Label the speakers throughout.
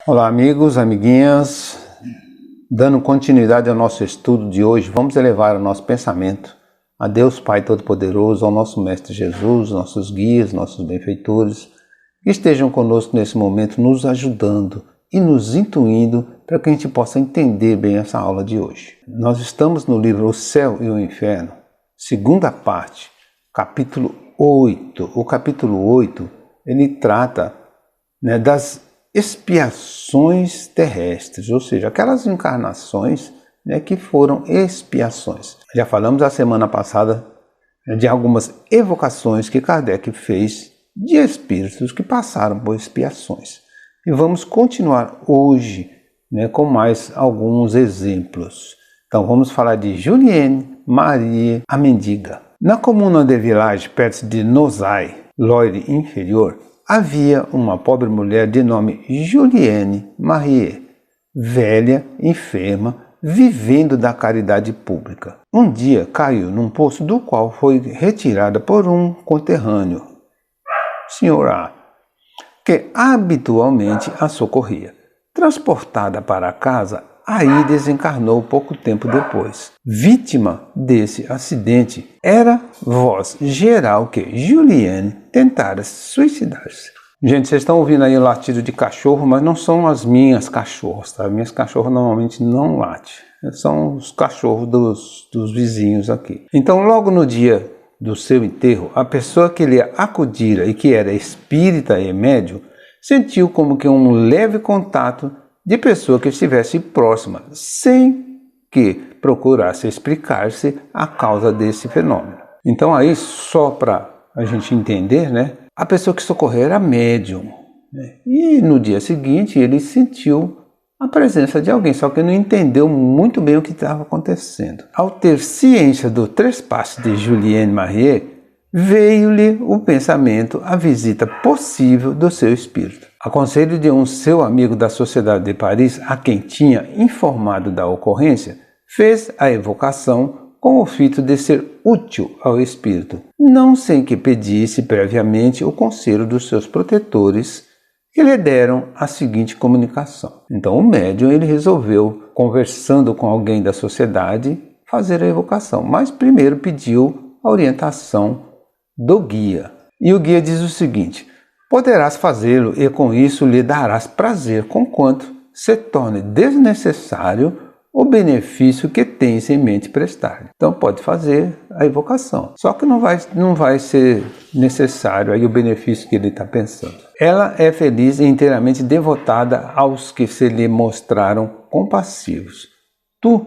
Speaker 1: Olá amigos, amiguinhas, dando continuidade ao nosso estudo de hoje, vamos elevar o nosso pensamento a Deus Pai Todo-Poderoso, ao nosso Mestre Jesus, nossos guias, nossos benfeitores, que estejam conosco nesse momento, nos ajudando e nos intuindo para que a gente possa entender bem essa aula de hoje. Nós estamos no livro O Céu e o Inferno, segunda parte, capítulo 8. O capítulo 8, ele trata das expiações terrestres, ou seja, aquelas encarnações que foram expiações. Já falamos a semana passada de algumas evocações que Kardec fez de espíritos que passaram por expiações. E vamos continuar hoje com mais alguns exemplos. Então vamos falar de Julienne Marie a Mendiga. Na comuna de Village, perto de Nozay, Loire Inferior, havia uma pobre mulher de nome Julienne Marie, velha, enferma, vivendo da caridade pública. Um dia caiu num poço do qual foi retirada por um conterrâneo, Sr. A, que habitualmente a socorria. Transportada para casa, aí desencarnou pouco tempo depois. Vítima desse acidente era voz geral que Julienne tentara suicidar-se. Gente, vocês estão ouvindo aí o latido de cachorro, mas não são as minhas cachorras, tá? Minhas cachorras normalmente não latem. São os cachorros dos vizinhos aqui. Então, logo no dia do seu enterro, a pessoa que lhe acudira e que era espírita e médium, sentiu como que um leve contato de pessoa que estivesse próxima, sem que procurasse explicar-se a causa desse fenômeno. Então aí, só para a gente entender, a pessoa que socorreu era médium. E no dia seguinte ele sentiu a presença de alguém, só que não entendeu muito bem o que estava acontecendo. Ao ter ciência do trespasse de Julienne Marie, veio-lhe o pensamento, a visita possível do seu espírito. A conselho de um seu amigo da Sociedade de Paris, a quem tinha informado da ocorrência, fez a evocação com o fito de ser útil ao espírito, não sem que pedisse previamente o conselho dos seus protetores, que lhe deram a seguinte comunicação. Então o médium ele resolveu, conversando com alguém da sociedade, fazer a evocação, mas primeiro pediu a orientação do guia. E o guia diz o seguinte: poderás fazê-lo e com isso lhe darás prazer, conquanto se torne desnecessário o benefício que tens em mente prestar. Então pode fazer a evocação, só que não vai ser necessário aí o benefício que ele está pensando. Ela é feliz e inteiramente devotada aos que se lhe mostraram compassivos. Tu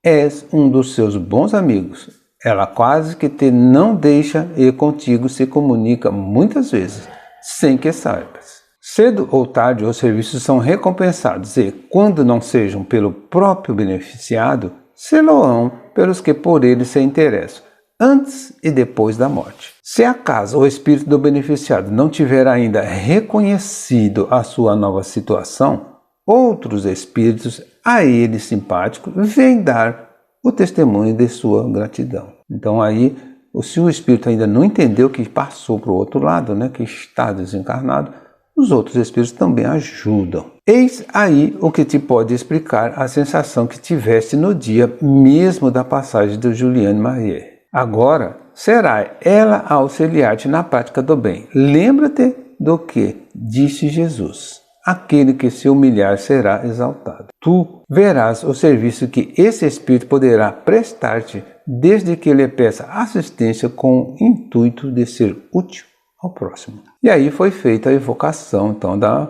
Speaker 1: és um dos seus bons amigos. Ela quase que te não deixa e contigo se comunica muitas vezes, sem que saibas. Cedo ou tarde os serviços são recompensados e, quando não sejam pelo próprio beneficiado, sê-lo-ão pelos que por ele se interessam, antes e depois da morte. Se acaso o espírito do beneficiado não tiver ainda reconhecido a sua nova situação, outros espíritos a ele simpáticos vêm dar o testemunho de sua gratidão. Então aí, se o espírito ainda não entendeu que passou para o outro lado, que está desencarnado, os outros espíritos também ajudam. Eis aí o que te pode explicar a sensação que tiveste no dia mesmo da passagem de Julienne Marie. Agora será ela a auxiliar-te na prática do bem. Lembra-te do que disse Jesus: aquele que se humilhar será exaltado. Tu verás o serviço que esse espírito poderá prestar-te, desde que lhe peça assistência com o intuito de ser útil ao próximo. E aí foi feita a evocação então da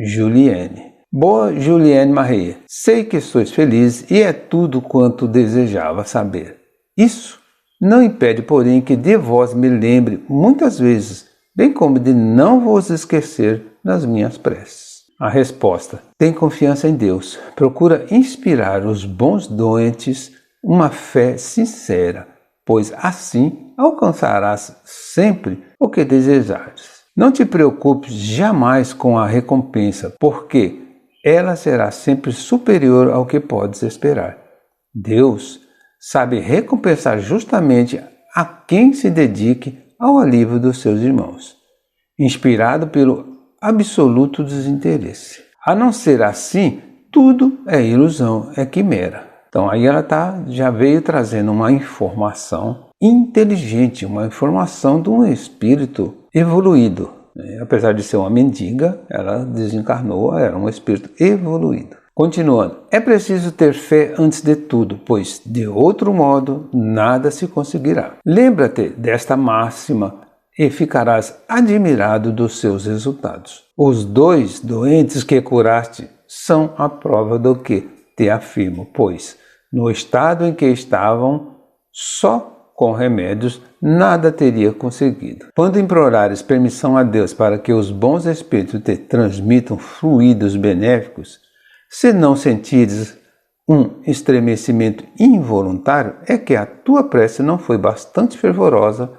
Speaker 1: Julienne. Boa Julienne Marie, sei que sois feliz e é tudo quanto desejava saber. Isso não impede, porém, que de vós me lembre muitas vezes, bem como de não vos esquecer nas minhas preces. A resposta: tem confiança em Deus, procura inspirar os bons doentes uma fé sincera, pois assim alcançarás sempre o que desejares. Não te preocupes jamais com a recompensa, porque ela será sempre superior ao que podes esperar. Deus sabe recompensar justamente a quem se dedique ao alívio dos seus irmãos, inspirado pelo absoluto desinteresse. A não ser assim, tudo é ilusão, é quimera. Então aí ela já veio trazendo uma informação inteligente, uma informação de um espírito evoluído. Apesar de ser uma mendiga, ela desencarnou, era um espírito evoluído. Continuando, é preciso ter fé antes de tudo, pois de outro modo nada se conseguirá. Lembra-te desta máxima e ficarás admirado dos seus resultados. Os 2 doentes que curaste são a prova do que te afirmo, pois no estado em que estavam, só com remédios, nada teria conseguido. Quando implorares permissão a Deus para que os bons espíritos te transmitam fluidos benéficos, se não sentires um estremecimento involuntário, é que a tua prece não foi bastante fervorosa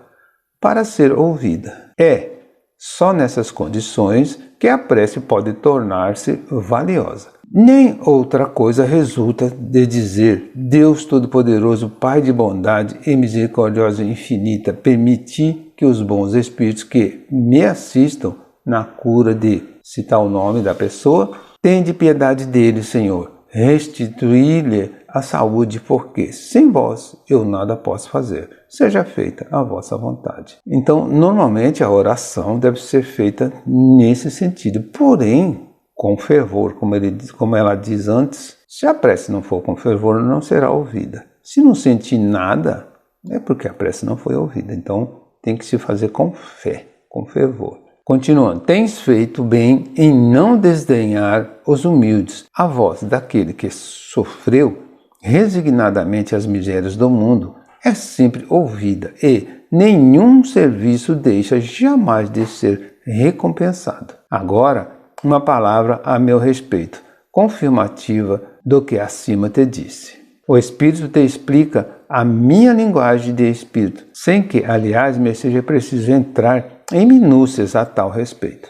Speaker 1: para ser ouvida. É só nessas condições que a prece pode tornar-se valiosa. Nem outra coisa resulta de dizer: Deus Todo-Poderoso, Pai de bondade e misericordiosa infinita, permiti que os bons espíritos que me assistam na cura de, citar o nome da pessoa, tende piedade dele, Senhor, restituí-lhe a saúde, porque sem vós eu nada posso fazer. Seja feita a vossa vontade. Então, normalmente a oração deve ser feita nesse sentido, porém, com fervor, como ela diz antes. Se a prece não for com fervor, não será ouvida. Se não sentir nada, é porque a prece não foi ouvida. Então, tem que se fazer com fé, com fervor. Continuando, tens feito bem em não desdenhar os humildes. A voz daquele que sofreu resignadamente as misérias do mundo é sempre ouvida e nenhum serviço deixa jamais de ser recompensado. Agora, uma palavra a meu respeito, confirmativa do que acima te disse. O Espírito te explica a minha linguagem de Espírito, sem que, aliás, me seja preciso entrar em minúcias a tal respeito.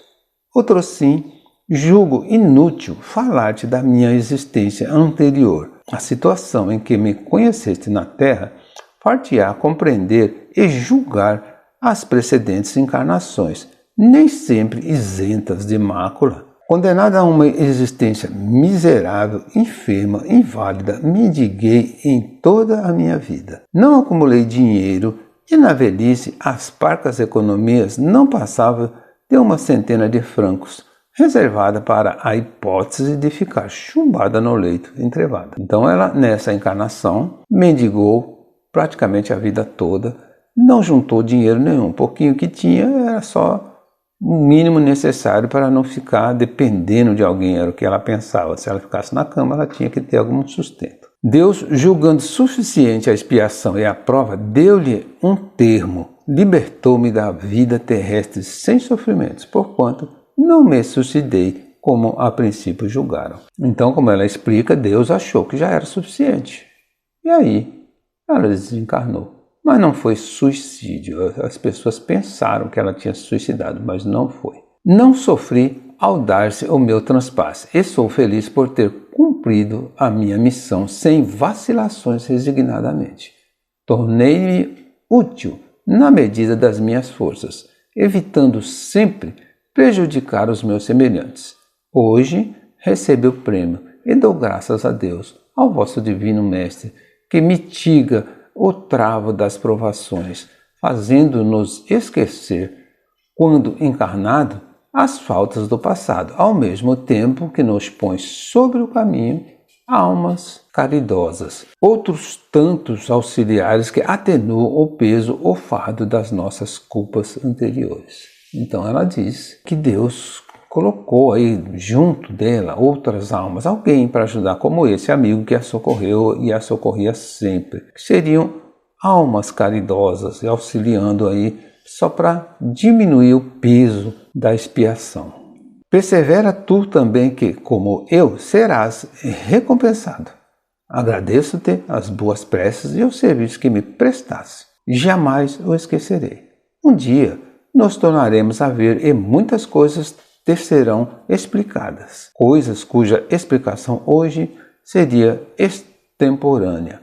Speaker 1: Outro sim, julgo inútil falar-te da minha existência anterior. A situação em que me conheceste na terra far-te-á compreender e julgar as precedentes encarnações, nem sempre isentas de mácula. Condenado a uma existência miserável, enferma, inválida, mendiguei em toda a minha vida. Não acumulei dinheiro e na velhice as parcas economias não passavam de uma centena de francos, reservada para a hipótese de ficar chumbada no leito entrevada. Então ela, nessa encarnação, mendigou praticamente a vida toda, não juntou dinheiro nenhum, o pouquinho que tinha era só o mínimo necessário para não ficar dependendo de alguém, era o que ela pensava. Se ela ficasse na cama, ela tinha que ter algum sustento. Deus, julgando suficiente a expiação e a prova, deu-lhe um termo, libertou-me da vida terrestre sem sofrimentos, porquanto não me suicidei como a princípio julgaram. Então, como ela explica, Deus achou que já era suficiente. E aí, ela desencarnou. Mas não foi suicídio. As pessoas pensaram que ela tinha se suicidado, mas não foi. Não sofri ao dar-se o meu transpasse e sou feliz por ter cumprido a minha missão sem vacilações resignadamente. Tornei-me útil na medida das minhas forças, evitando sempre prejudicar os meus semelhantes. Hoje recebi o prêmio e dou graças a Deus, ao vosso divino mestre, que mitiga o travo das provações, fazendo-nos esquecer, quando encarnado, as faltas do passado, ao mesmo tempo que nos põe sobre o caminho almas caridosas, outros tantos auxiliares que atenuam o peso ou fardo das nossas culpas anteriores. Então ela diz que Deus colocou aí junto dela outras almas, alguém para ajudar, como esse amigo que a socorreu e a socorria sempre, que seriam almas caridosas e auxiliando aí só para diminuir o peso da expiação. Persevera tu também que, como eu, serás recompensado. Agradeço-te as boas preces e o serviço que me prestaste. Jamais o esquecerei. Um dia nos tornaremos a ver e muitas coisas te serão explicadas, coisas cuja explicação hoje seria extemporânea.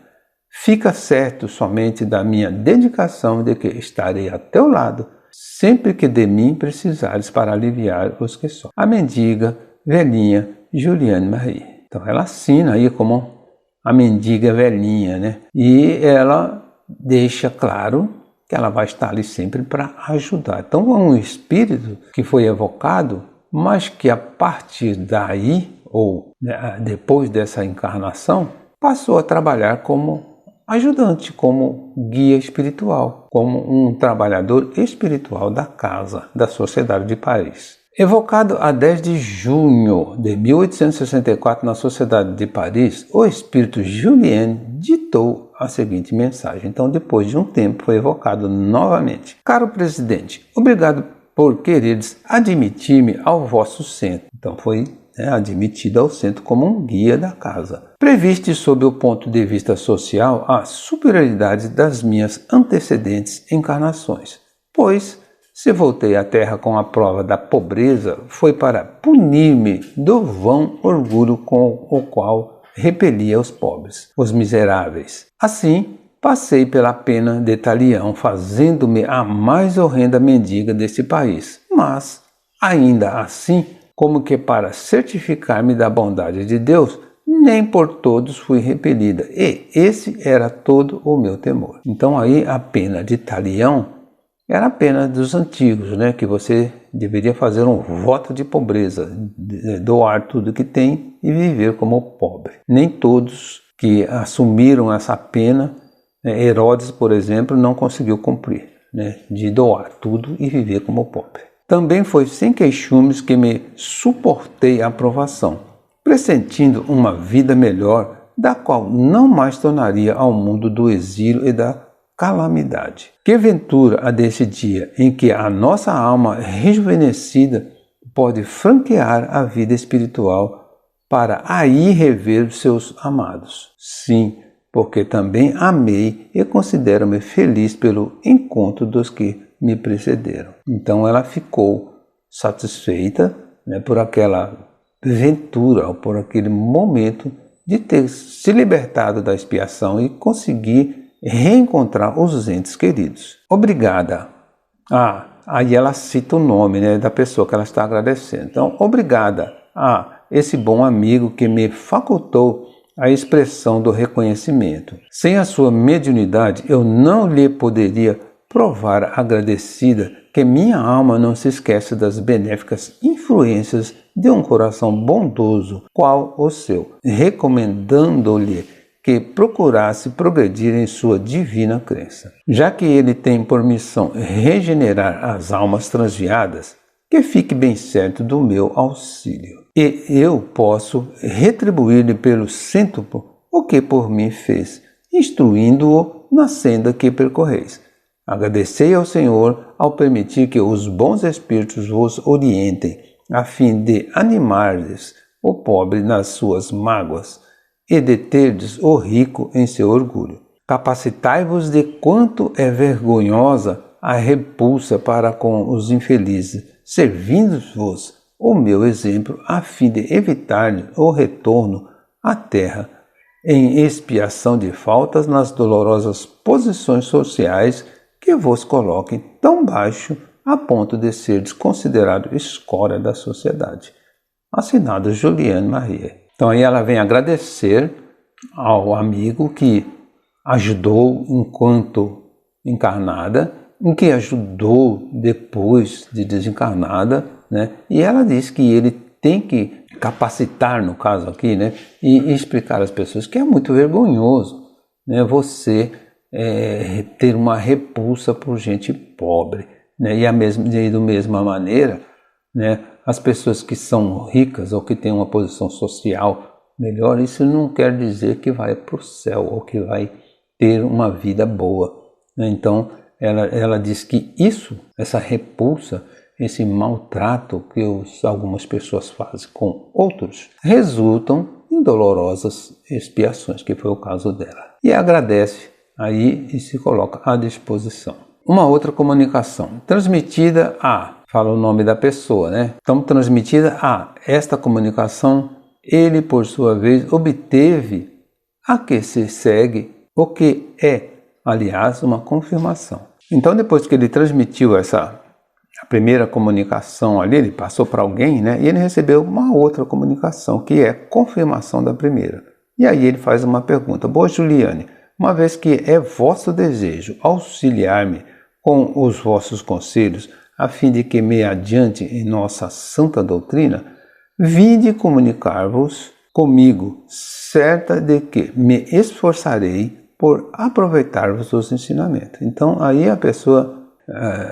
Speaker 1: Fica certo somente da minha dedicação de que estarei a teu lado sempre que de mim precisares para aliviar os que sofrem. A mendiga, velhinha, Juliane Marie. Então ela assina aí como a mendiga velhinha, né? E ela deixa claro que ela vai estar ali sempre para ajudar. Então é um espírito que foi evocado, mas que a partir daí, ou depois dessa encarnação, passou a trabalhar como ajudante, como guia espiritual, como um trabalhador espiritual da casa, da Sociedade de Paris. Evocado a 10 de junho de 1864 na Sociedade de Paris, o espírito Julien ditou a seguinte mensagem. Então, depois de um tempo, foi evocado novamente. Caro presidente, obrigado por quereres admitir-me ao vosso centro. Então, foi admitido ao centro como um guia da casa. Previste sob o ponto de vista social a superioridade das minhas antecedentes encarnações, pois se voltei à terra com a prova da pobreza, foi para punir-me do vão orgulho com o qual repelia os pobres, os miseráveis. Assim, passei pela pena de talião, fazendo-me a mais horrenda mendiga desse país. Mas, ainda assim, como que para certificar-me da bondade de Deus, nem por todos fui repelida. E esse era todo o meu temor. Então aí a pena de talião era a pena dos antigos, né? Que você deveria fazer um voto de pobreza, doar tudo que tem e viver como pobre. Nem todos que assumiram essa pena, Herodes, por exemplo, não conseguiu cumprir, né? De doar tudo e viver como pobre. Também foi sem queixumes que me suportei a aprovação, pressentindo uma vida melhor, da qual não mais tornaria ao mundo do exílio e da calamidade. Que ventura a desse dia em que a nossa alma rejuvenescida pode franquear a vida espiritual para aí rever seus amados. Sim, porque também amei e considero-me feliz pelo encontro dos que me precederam. Então ela ficou satisfeita, né, por aquela ventura, ou por aquele momento de ter se libertado da expiação e conseguir reencontrar os entes queridos. Obrigada. Aí ela cita o nome, né, da pessoa que ela está agradecendo. Então, obrigada a esse bom amigo que me facultou a expressão do reconhecimento. Sem a sua mediunidade, eu não lhe poderia provar agradecida que minha alma não se esquece das benéficas influências de um coração bondoso, qual o seu, recomendando-lhe que procurasse progredir em sua divina crença. Já que ele tem por missão regenerar as almas transviadas, que fique bem certo do meu auxílio. E eu posso retribuir-lhe pelo cêntuplo o que por mim fez, instruindo-o na senda que percorreis. Agradecei ao Senhor ao permitir que os bons espíritos vos orientem, a fim de animar-lhes o pobre nas suas mágoas e deterdes o rico em seu orgulho. Capacitai-vos de quanto é vergonhosa a repulsa para com os infelizes, servindo-vos o meu exemplo, a fim de evitar o retorno à terra em expiação de faltas nas dolorosas posições sociais que vos coloquem tão baixo a ponto de seres considerado escória da sociedade. Assinado Juliane Marie. Então aí ela vem agradecer ao amigo que ajudou enquanto encarnada, em que ajudou depois de desencarnada, né? E ela diz que ele tem que capacitar, no caso aqui, né? E explicar às pessoas que é muito vergonhoso, né? Você ter uma repulsa por gente pobre, né? E da mesma maneira, né? As pessoas que são ricas ou que têm uma posição social melhor, isso não quer dizer que vai para o céu ou que vai ter uma vida boa, né? Então ela diz que essa repulsa, esse maltrato que algumas pessoas fazem com outros, resultam em dolorosas expiações, que foi o caso dela. E agradece aí e se coloca à disposição. Uma outra comunicação, transmitida fala o nome da pessoa, né? Então, transmitida esta comunicação, ele, por sua vez, obteve a que se segue, o que é, aliás, uma confirmação. Então, depois que ele transmitiu essa primeira comunicação ali, ele passou para alguém, né? E ele recebeu uma outra comunicação, que é confirmação da primeira. E aí ele faz uma pergunta: boa Juliane, uma vez que é vosso desejo auxiliar-me com os vossos conselhos, a fim de que me adiante em nossa santa doutrina, vinde comunicar-vos comigo, certa de que me esforçarei por aproveitar-vos os ensinamentos. Então aí a pessoa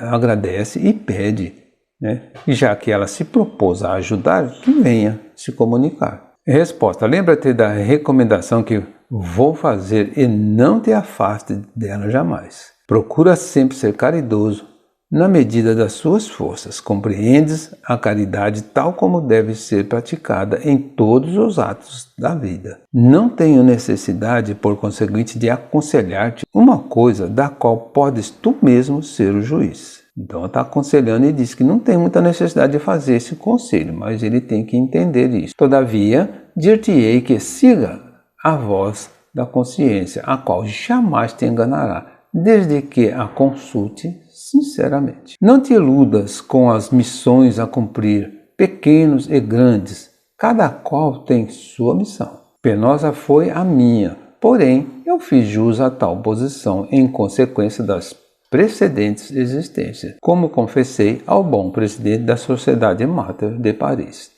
Speaker 1: agradece e pede, né? Já que ela se propôs a ajudar, que venha se comunicar. Resposta: lembra-te da recomendação que vou fazer e não te afaste dela jamais. Procura sempre ser caridoso na medida das suas forças. Compreendes a caridade tal como deve ser praticada em todos os atos da vida. Não tenho necessidade, por conseguinte, de aconselhar-te uma coisa da qual podes tu mesmo ser o juiz. Então está aconselhando e diz que não tem muita necessidade de fazer esse conselho, mas ele tem que entender isso. Todavia, dir-te-ei que siga a voz da consciência, a qual jamais te enganará, desde que a consulte sinceramente. Não te iludas com as missões a cumprir, pequenos e grandes, cada qual tem sua missão. Penosa foi a minha, porém eu fiz jus a tal posição em consequência das precedentes existências, como confessei ao bom presidente da Sociedade Mater de Paris,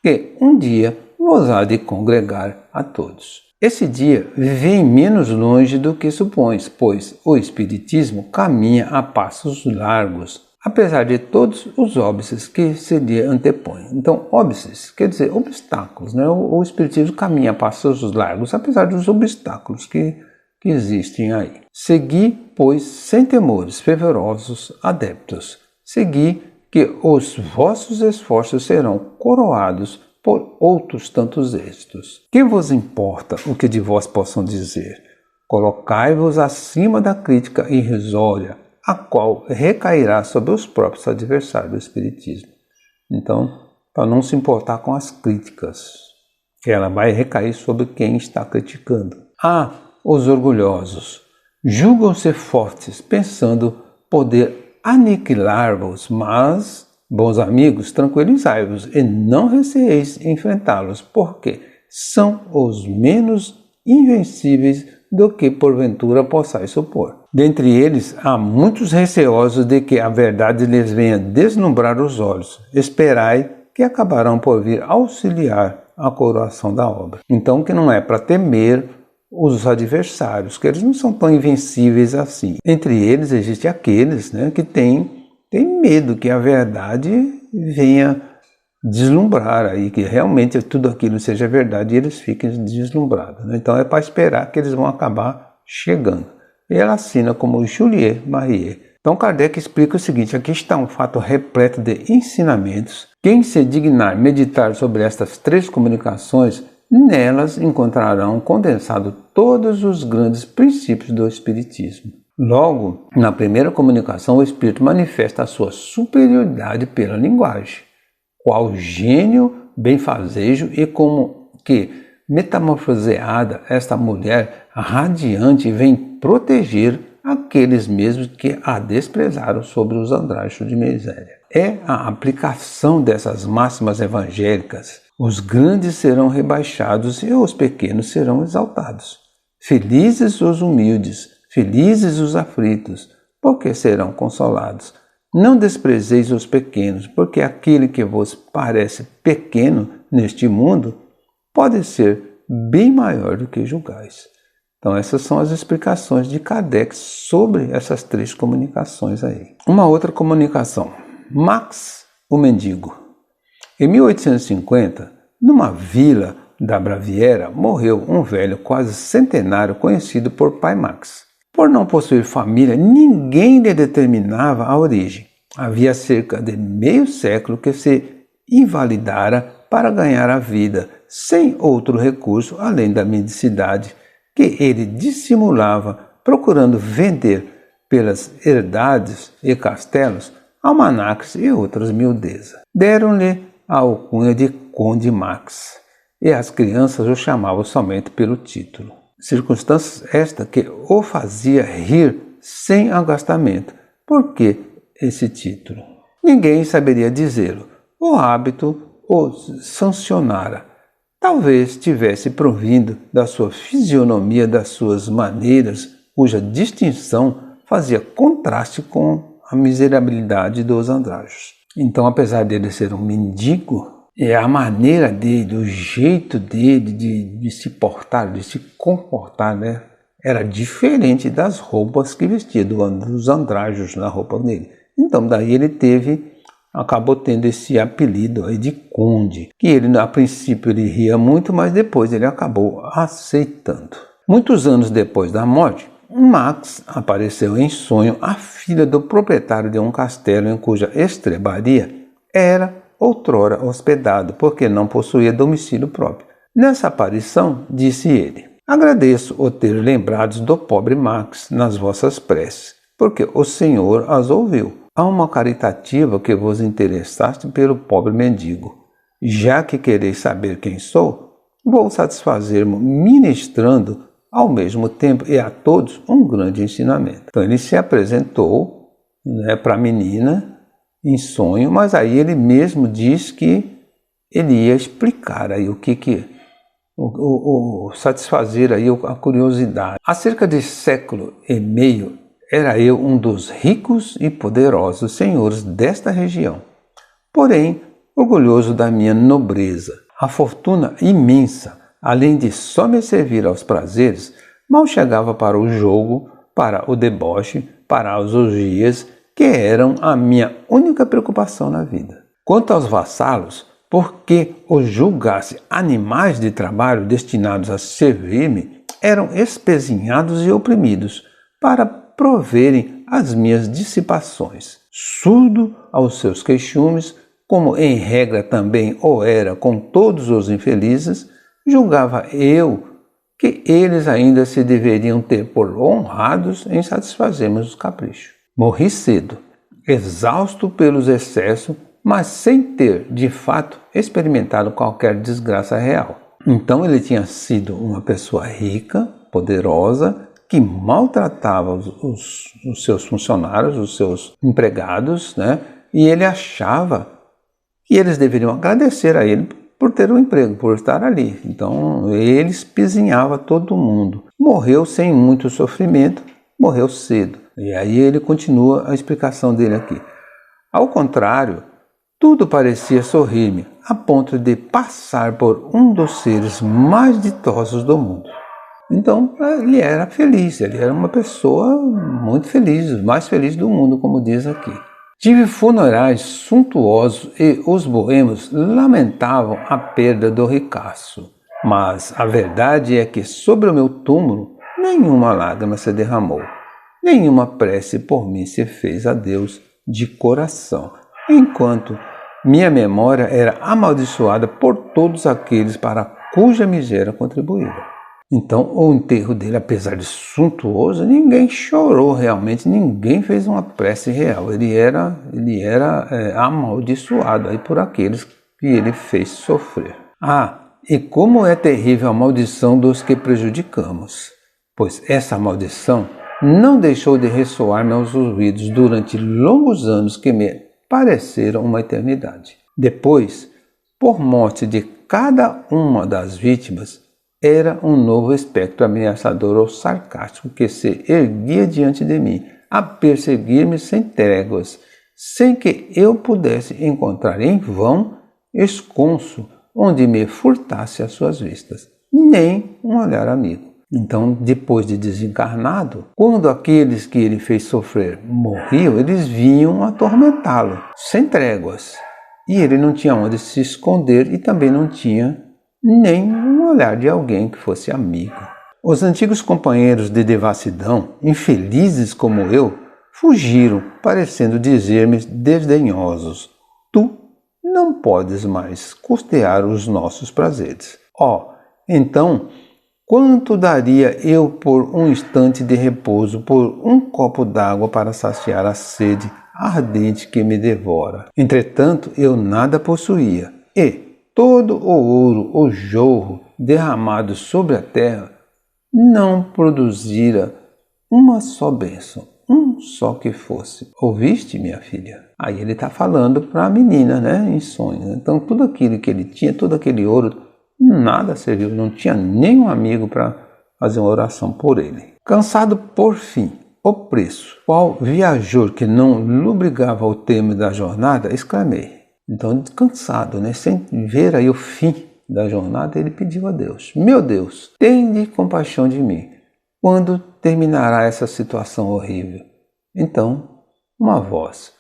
Speaker 1: que um dia vos há de congregar a todos. Esse dia vem menos longe do que supões, pois o Espiritismo caminha a passos largos, apesar de todos os óbices que se lhe antepõem. Então, óbices quer dizer obstáculos, né? O Espiritismo caminha a passos largos, apesar dos obstáculos que existem aí. Segui, pois, sem temores fervorosos adeptos. Segui que os vossos esforços serão coroados por outros tantos êxitos. Que vos importa o que de vós possam dizer? Colocai-vos acima da crítica irrisória, a qual recairá sobre os próprios adversários do Espiritismo. Então, para não se importar com as críticas, que ela vai recair sobre quem está criticando. Os orgulhosos julgam-se fortes, pensando poder aniquilar-vos, mas, bons amigos, tranquilizai-vos e não receeis enfrentá-los, porque são os menos invencíveis do que porventura possais supor. Dentre eles há muitos receosos de que a verdade lhes venha deslumbrar os olhos. Esperai que acabarão por vir auxiliar a coroação da obra. Então, que não é para temer os adversários, que eles não são tão invencíveis assim. Entre eles existem aqueles, né, que têm medo que a verdade venha deslumbrar aí, que realmente tudo aquilo seja verdade e eles fiquem deslumbrados, né? Então é para esperar que eles vão acabar chegando. E ela assina como Juliette Marier. Então Kardec explica o seguinte: aqui está um fato repleto de ensinamentos. Quem se dignar meditar sobre estas três comunicações, nelas encontrarão condensado todos os grandes princípios do Espiritismo. Logo, na primeira comunicação, o Espírito manifesta a sua superioridade pela linguagem, qual gênio benfazejo, e como que, metamorfoseada, esta mulher radiante vem proteger aqueles mesmos que a desprezaram sobre os andrajos de miséria. É a aplicação dessas máximas evangélicas. Os grandes serão rebaixados e os pequenos serão exaltados. Felizes os humildes, felizes os aflitos, porque serão consolados. Não desprezeis os pequenos, porque aquele que vos parece pequeno neste mundo pode ser bem maior do que julgais. Então essas são as explicações de Kardec sobre essas três comunicações aí. Uma outra comunicação. Max, o mendigo. Em 1850, numa vila da Baviera, morreu um velho quase centenário conhecido por Pai Max. Por não possuir família, ninguém lhe determinava a origem. Havia cerca de meio século que se invalidara para ganhar a vida, sem outro recurso além da mendicidade, que ele dissimulava, procurando vender pelas herdades e castelos, almanaques e outras miudezas. Deram-lhe a alcunha de Conde Max, e as crianças o chamavam somente pelo título. Circunstância esta que o fazia rir sem agastamento. Por que esse título? Ninguém saberia dizê-lo. O hábito o sancionara. Talvez tivesse provindo da sua fisionomia, das suas maneiras, cuja distinção fazia contraste com a miserabilidade dos andrajos. Então, apesar dele ser um mendigo, a maneira dele, o jeito dele de se portar, de se comportar, né, era diferente das roupas que vestia, dos andrajos na roupa dele. Então, daí ele acabou tendo esse apelido aí de conde, que ele, a princípio, ele ria muito, mas depois ele acabou aceitando. Muitos anos depois da morte, Max apareceu em sonho a filha do proprietário de um castelo em cuja estrebaria era outrora hospedado, porque não possuía domicílio próprio. Nessa aparição, disse ele: agradeço o ter lembrado do pobre Max nas vossas preces, porque o Senhor as ouviu. Há uma caritativa que vos interessaste pelo pobre mendigo. Já que quereis saber quem sou, vou satisfazer-me ministrando ao mesmo tempo e a todos um grande ensinamento. Então ele se apresentou, né, para a menina em sonho, mas aí ele mesmo diz que ele ia explicar aí satisfazer aí a curiosidade. Há cerca de século e meio era eu um dos ricos e poderosos senhores desta região, porém orgulhoso da minha nobreza. A fortuna imensa, além de só me servir aos prazeres, mal chegava para o jogo, para o deboche, para as orgias, que eram a minha única preocupação na vida. Quanto aos vassalos, porque os julgasse animais de trabalho destinados a servir-me, eram espezinhados e oprimidos para proverem as minhas dissipações. Surdo aos seus queixumes, como em regra também o era com todos os infelizes, julgava eu que eles ainda se deveriam ter por honrados em satisfazer meus caprichos. Morri cedo, exausto pelos excessos, mas sem ter, de fato, experimentado qualquer desgraça real. Então ele tinha sido uma pessoa rica, poderosa, que maltratava os seus funcionários, os seus empregados, né? E ele achava que eles deveriam agradecer a ele por ter um emprego, por estar ali. Então ele espizinhava todo mundo. Morreu sem muito sofrimento, morreu cedo. E aí ele continua a explicação dele aqui. Ao contrário, tudo parecia sorrir-me, a ponto de passar por um dos seres mais ditosos do mundo. Então ele era feliz, ele era uma pessoa muito feliz, mais feliz do mundo, como diz aqui. Tive funerais suntuosos e os boêmios lamentavam a perda do ricaço. Mas a verdade é que sobre o meu túmulo nenhuma lágrima se derramou, nenhuma prece por mim se fez a Deus de coração, enquanto minha memória era amaldiçoada por todos aqueles para cuja miséria contribuíra. Então, o enterro dele, apesar de suntuoso, ninguém chorou realmente, ninguém fez uma prece real. Ele era amaldiçoado aí por aqueles que ele fez sofrer. E como é terrível a maldição dos que prejudicamos, pois essa maldição não deixou de ressoar meus ouvidos durante longos anos que me pareceram uma eternidade. Depois, por morte de cada uma das vítimas, era um novo espectro ameaçador ou sarcástico que se erguia diante de mim, a perseguir-me sem tréguas, sem que eu pudesse encontrar em vão esconso onde me furtasse as suas vistas, nem um olhar amigo. Então, depois de desencarnado, quando aqueles que ele fez sofrer morriam, eles vinham atormentá-lo, sem tréguas. E ele não tinha onde se esconder e também não tinha nem um olhar de alguém que fosse amigo. Os antigos companheiros de devassidão, infelizes como eu, fugiram, parecendo dizer-me desdenhosos: tu não podes mais custear os nossos prazeres. Então, quanto daria eu por um instante de repouso, por um copo d'água para saciar a sede ardente que me devora? Entretanto, eu nada possuía, e todo o ouro, o jorro derramado sobre a terra não produzira uma só bênção, um só que fosse. Ouviste, minha filha? Aí ele está falando para a menina, né, em sonhos. Então tudo aquilo que ele tinha, todo aquele ouro, nada serviu, não tinha nenhum amigo para fazer uma oração por ele. Cansado por fim, o preço, qual viajor que não lubricava o termo da jornada, exclamei. Então, cansado, né, sem ver aí o fim da jornada, ele pediu a Deus: meu Deus, tende compaixão de mim. Quando terminará essa situação horrível? Então, uma voz,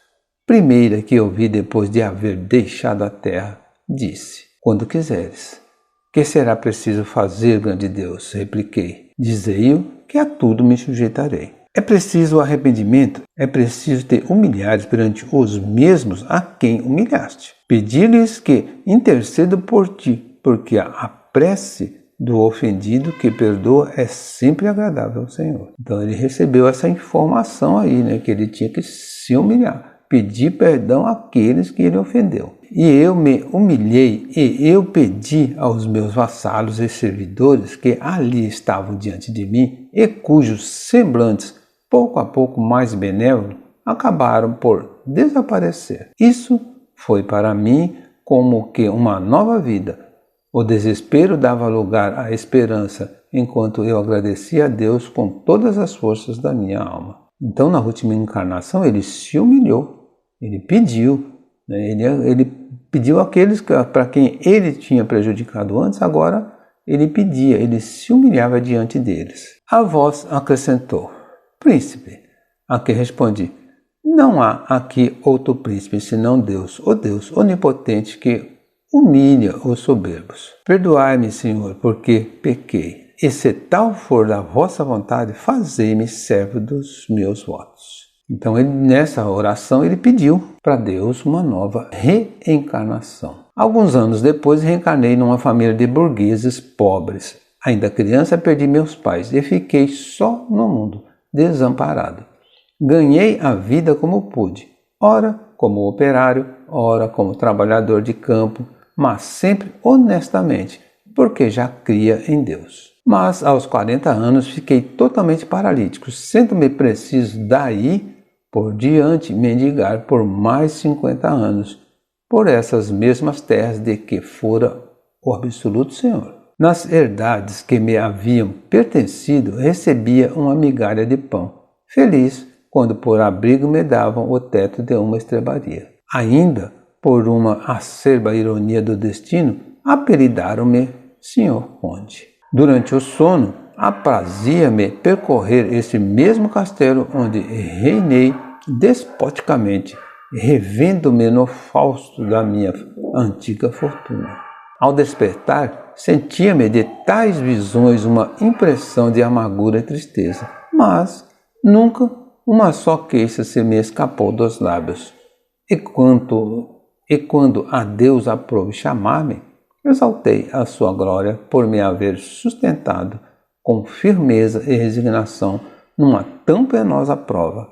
Speaker 1: primeira que ouvi depois de haver deixado a terra, disse: quando quiseres. Que será preciso fazer, grande Deus? Repliquei. Dizei-o que a tudo me sujeitarei. É preciso o arrependimento, é preciso te humilhares perante os mesmos a quem humilhaste. Pedir-lhes que intercedam por ti, porque a prece do ofendido que perdoa é sempre agradável ao Senhor. Então ele recebeu essa informação aí, né, que ele tinha que se humilhar, pedir perdão àqueles que ele ofendeu. E eu me humilhei e eu pedi aos meus vassalos e servidores que ali estavam diante de mim e cujos semblantes, pouco a pouco mais benévolos, acabaram por desaparecer. Isso foi para mim como que uma nova vida. O desespero dava lugar à esperança, enquanto eu agradecia a Deus com todas as forças da minha alma. Então, na última encarnação, ele se humilhou, ele pediu, né? Ele pediu àqueles para quem ele tinha prejudicado antes, agora ele pedia, ele se humilhava diante deles. A voz acrescentou: príncipe. A que respondi: não há aqui outro príncipe senão Deus, o Deus onipotente que humilha os soberbos. Perdoai-me, Senhor, porque pequei. E se tal for da vossa vontade, fazei-me servo dos meus votos. Então, nessa oração, ele pediu para Deus uma nova reencarnação. Alguns anos depois, reencarnei numa família de burgueses pobres. Ainda criança, perdi meus pais e fiquei só no mundo, desamparado. Ganhei a vida como pude, ora como operário, ora como trabalhador de campo, mas sempre honestamente, porque já cria em Deus. Mas aos 40 anos fiquei totalmente paralítico, sendo-me preciso daí por diante mendigar por mais 50 anos, por essas mesmas terras de que fora o absoluto Senhor. Nas herdades que me haviam pertencido, recebia uma migalha de pão, feliz quando por abrigo me davam o teto de uma estrebaria. Ainda, por uma acerba ironia do destino, apelidaram-me Senhor Conde. Durante o sono, aprazia-me percorrer esse mesmo castelo onde reinei despoticamente, revendo-me no fausto da minha antiga fortuna. Ao despertar, sentia-me de tais visões uma impressão de amargura e tristeza, mas nunca uma só queixa se me escapou dos lábios. E quando a Deus aprouve chamar-me, exaltei a sua glória por me haver sustentado com firmeza e resignação numa tão penosa prova,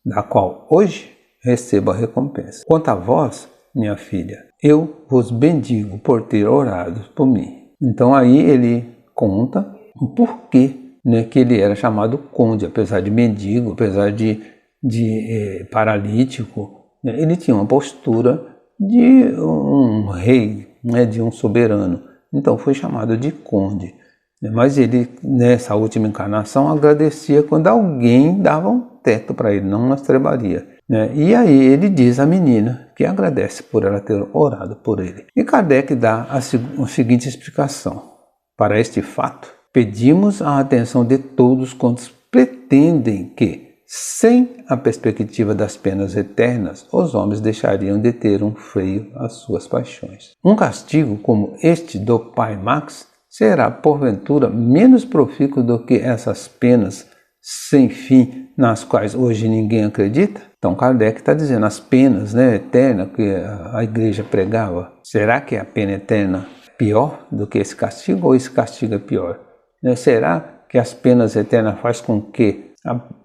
Speaker 1: da qual hoje recebo a recompensa. Quanto a vós, minha filha, eu vos bendigo por ter orado por mim. Então aí ele conta o porquê, né, que ele era chamado conde, apesar de mendigo, apesar de paralítico, né, ele tinha uma postura de um rei, né, de um soberano. Então foi chamado de conde. Mas ele, nessa última encarnação, agradecia quando alguém dava um teto para ele, não uma estrebaria. E aí ele diz à menina que agradece por ela ter orado por ele. E Kardec dá a seguinte explicação. Para este fato, pedimos a atenção de todos quantos pretendem que, sem a perspectiva das penas eternas, os homens deixariam de ter um freio às suas paixões. Um castigo como este do Pai Max será, porventura, menos profícuo do que essas penas sem fim nas quais hoje ninguém acredita? Então Kardec está dizendo, as penas, né, eternas que a igreja pregava, será que a pena eterna é pior do que esse castigo ou esse castigo é pior? Será que as penas eternas faz com que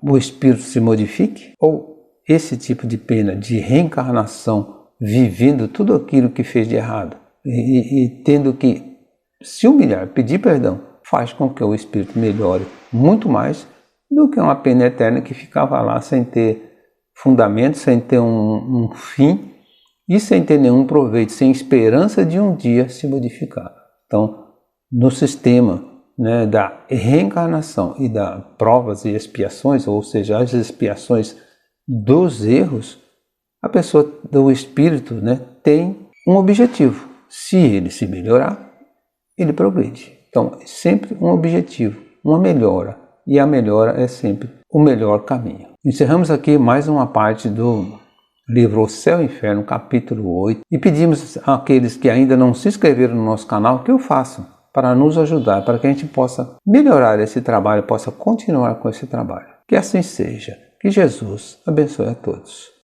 Speaker 1: o espírito se modifique? Ou esse tipo de pena de reencarnação, vivendo tudo aquilo que fez de errado e tendo que se humilhar, pedir perdão, faz com que o espírito melhore muito mais do que uma pena eterna que ficava lá sem ter fundamento, sem ter um fim e sem ter nenhum proveito, sem esperança de um dia se modificar. Então, no sistema, né, da reencarnação e das provas e expiações, ou seja, as expiações dos erros, a pessoa do espírito, né, tem um objetivo. Se ele se melhorar, ele progride. Então, é sempre um objetivo, uma melhora. E a melhora é sempre o melhor caminho. Encerramos aqui mais uma parte do livro O Céu e o Inferno, capítulo 8. E pedimos àqueles que ainda não se inscreveram no nosso canal que o façam, para nos ajudar, para que a gente possa melhorar esse trabalho, possa continuar com esse trabalho. Que assim seja. Que Jesus abençoe a todos.